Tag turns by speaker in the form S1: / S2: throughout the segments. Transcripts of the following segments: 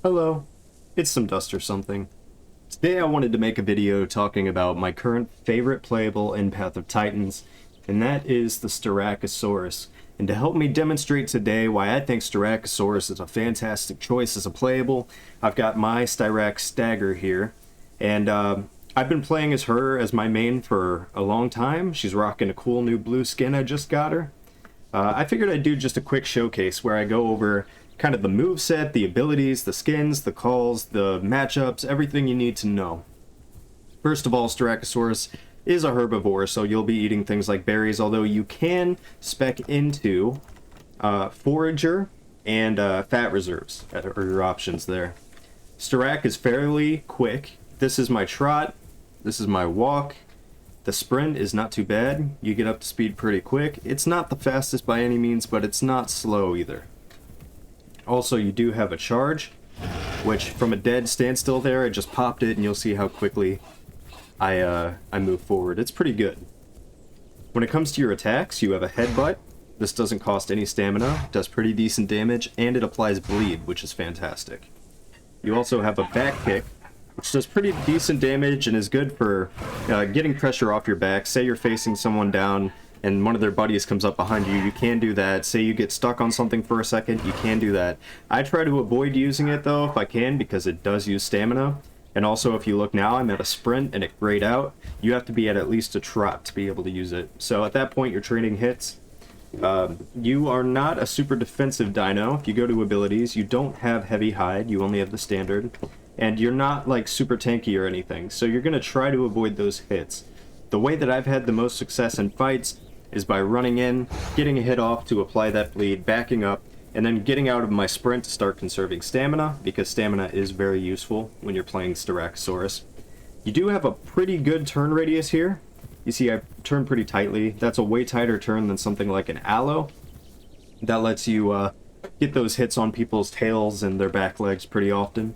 S1: Hello, it's some dust or something. Today I wanted to make a video talking about my current favorite playable in Path of Titans, and that is the Styracosaurus. And to help me demonstrate today why I think Styracosaurus is a fantastic choice as a playable, I've got my Styrac Stagger here, and I've been playing as her as my main for a long time. She's rocking a cool new blue skin I just got her. I figured I'd do just a quick showcase where I go over kind of the moveset, the abilities, the skins, the calls, the matchups, everything you need to know. First of all, Styracosaurus is a herbivore, so you'll be eating things like berries, although you can spec into forager and fat reserves, are your options there. Styrac is fairly quick. This is my trot, this is my walk. The sprint is not too bad. You get up to speed pretty quick. It's not the fastest by any means, but it's not slow either. Also, you do have a charge, which from a dead standstill there, I just popped it and you'll see how quickly I move forward. It's pretty good. When it comes to your attacks, you have a headbutt. This doesn't cost any stamina, does pretty decent damage, and it applies bleed, which is fantastic. You also have a back kick, which does pretty decent damage and is good for getting pressure off your back. Say you're facing someone down and one of their buddies comes up behind you, you can do that. Say you get stuck on something for a second, you can do that. I try to avoid using it though if I can, because it does use stamina. And also, if you look now, I'm at a sprint and it grayed out. You have to be at least a trot to be able to use it. So at that point, you're trading hits. You are not a super defensive dino. If you go to abilities, you don't have heavy hide, you only have the standard. And you're not like super tanky or anything, so you're going to try to avoid those hits. The way that I've had the most success in fights is by running in, getting a hit off to apply that bleed, backing up, and then getting out of my sprint to start conserving stamina, because stamina is very useful when you're playing Styracosaurus. You do have a pretty good turn radius here. You see I turn pretty tightly. That's a way tighter turn than something like an aloe. That lets you get those hits on people's tails and their back legs pretty often.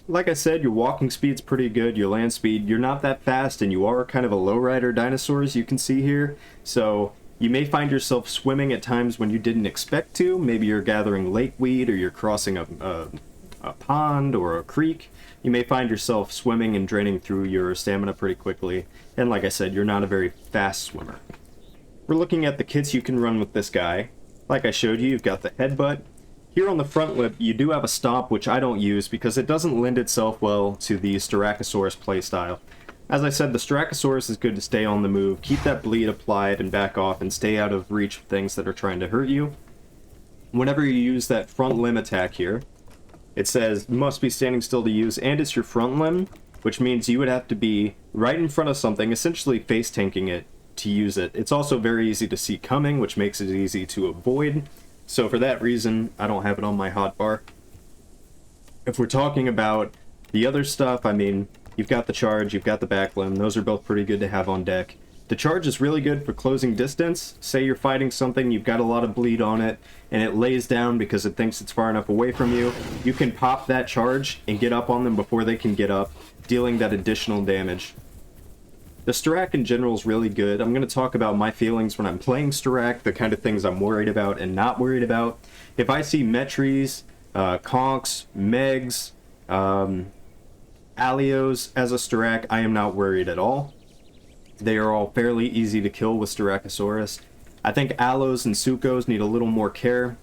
S1: Like I said, your walking speed's pretty good, your land speed, you're not that fast, and you are kind of a lowrider dinosaur, as you can see here, so you may find yourself swimming at times when you didn't expect to. Maybe you're gathering lake weed, or you're crossing a pond or a creek. You may find yourself swimming and draining through your stamina pretty quickly, and like I said, you're not a very fast swimmer. We're looking at the kits you can run with this guy. Like I showed you, you've got the headbutt. Here on the front lip, you do have a stomp, which I don't use because it doesn't lend itself well to the Styracosaurus playstyle. As I said, the Styracosaurus is good to stay on the move, keep that bleed applied and back off, and stay out of reach of things that are trying to hurt you. Whenever you use that front limb attack here, it says must be standing still to use, and it's your front limb, which means you would have to be right in front of something, essentially face tanking it to use it. It's also very easy to see coming, which makes it easy to avoid. So for that reason, I don't have it on my hotbar. If we're talking about the other stuff, I mean, you've got the charge, you've got the back limb. Those are both pretty good to have on deck. The charge is really good for closing distance. Say you're fighting something, you've got a lot of bleed on it, and it lays down because it thinks it's far enough away from you. You can pop that charge and get up on them before they can get up, dealing that additional damage. The Styrac in general is really good. I'm going to talk about my feelings when I'm playing Styrac, the kind of things I'm worried about and not worried about. If I see Metries, Conks, Megs, Alios as a Styrac, I am not worried at all. They are all fairly easy to kill with Styracosaurus. I think Alos and Sukos need a little more care.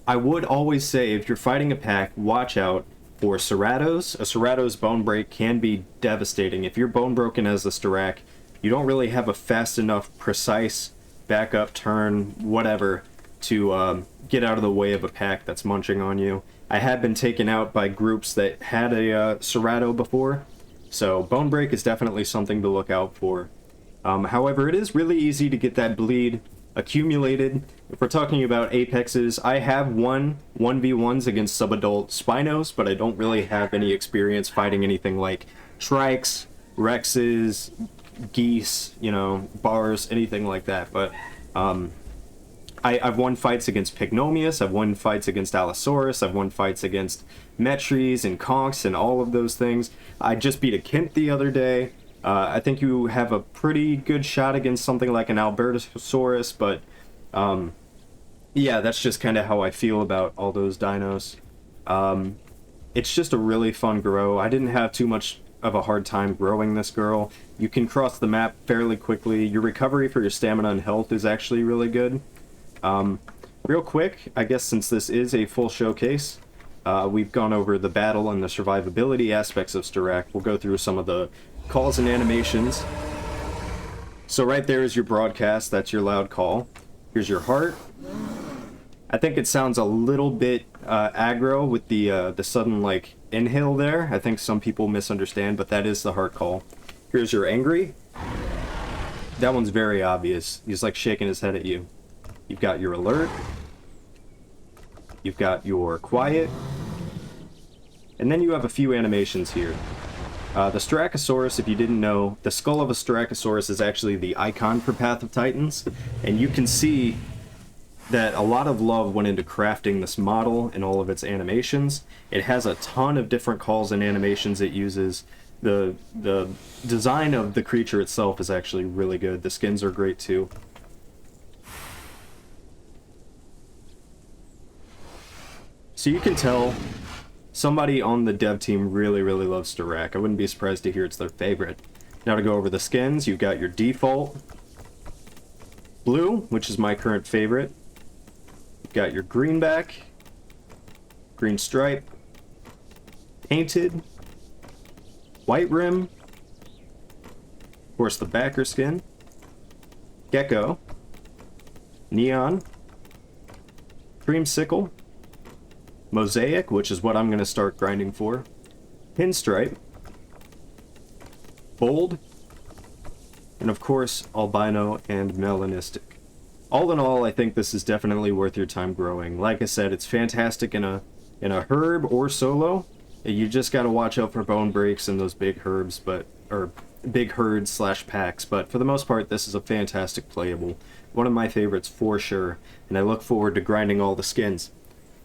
S1: I would always say, if you're fighting a pack, watch out for Ceratos. A Cerato's bone break can be devastating. If you're bone broken as a Styrac, you don't really have a fast enough, precise backup turn, whatever, to get out of the way of a pack that's munching on you. I have been taken out by groups that had a Cerato before, so bone break is definitely something to look out for. However, it is really easy to get that bleed accumulated. If we're talking about apexes, I have won 1v1s against subadult Spinos, but I don't really have any experience fighting anything like Trikes, Rexes, Geese, you know, Bars, anything like that. But I've won fights against Pygnomius, I've won fights against Allosaurus, I've won fights against Metries and Conks and all of those things. I just beat a Kint the other day. I think you have a pretty good shot against something like an Albertosaurus, but yeah, that's just kind of how I feel about all those dinos. It's just a really fun grow. I didn't have too much of a hard time growing this girl. You can cross the map fairly quickly. Your recovery for your stamina and health is actually really good. Real quick, I guess since this is a full showcase, we've gone over the battle and the survivability aspects of Styrac. We'll go through some of the calls and animations. So right there is your broadcast. That's your loud call. Here's your heart. I think it sounds a little bit aggro with the sudden like inhale there. I think some people misunderstand, but that is the heart call. Here's your angry. That one's very obvious. He's like shaking his head at you. You've got your alert. You've got your quiet. And then you have a few animations here. The Styracosaurus, if you didn't know, the skull of a Styracosaurus is actually the icon for Path of Titans. And you can see that a lot of love went into crafting this model and all of its animations. It has a ton of different calls and animations it uses. The design of the creature itself is actually really good. The skins are great too. So you can tell somebody on the dev team really loves Styrac. I wouldn't be surprised to hear it's their favorite. Now to go over the skins, you've got your default blue, which is my current favorite. You've got your greenback, green stripe, painted, white rim, of course the backer skin, gecko, neon, creamsicle, mosaic, which is what I'm going to start grinding for, pinstripe, bold, and of course albino and melanistic. All in all, I think this is definitely worth your time growing. Like I said, it's fantastic in a herb or solo. You just got to watch out for bone breaks and those big herbs, or big herds slash packs. But for the most part, this is a fantastic playable. One of my favorites for sure, and I look forward to grinding all the skins.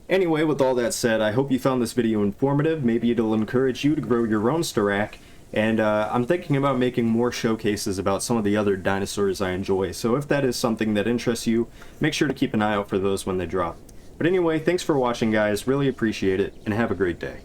S1: Anyway, with all that said, I hope you found this video informative. Maybe it'll encourage you to grow your own Styrac. And I'm thinking about making more showcases about some of the other dinosaurs I enjoy. So if that is something that interests you, make sure to keep an eye out for those when they drop. But anyway, thanks for watching, guys. Really appreciate it, and have a great day.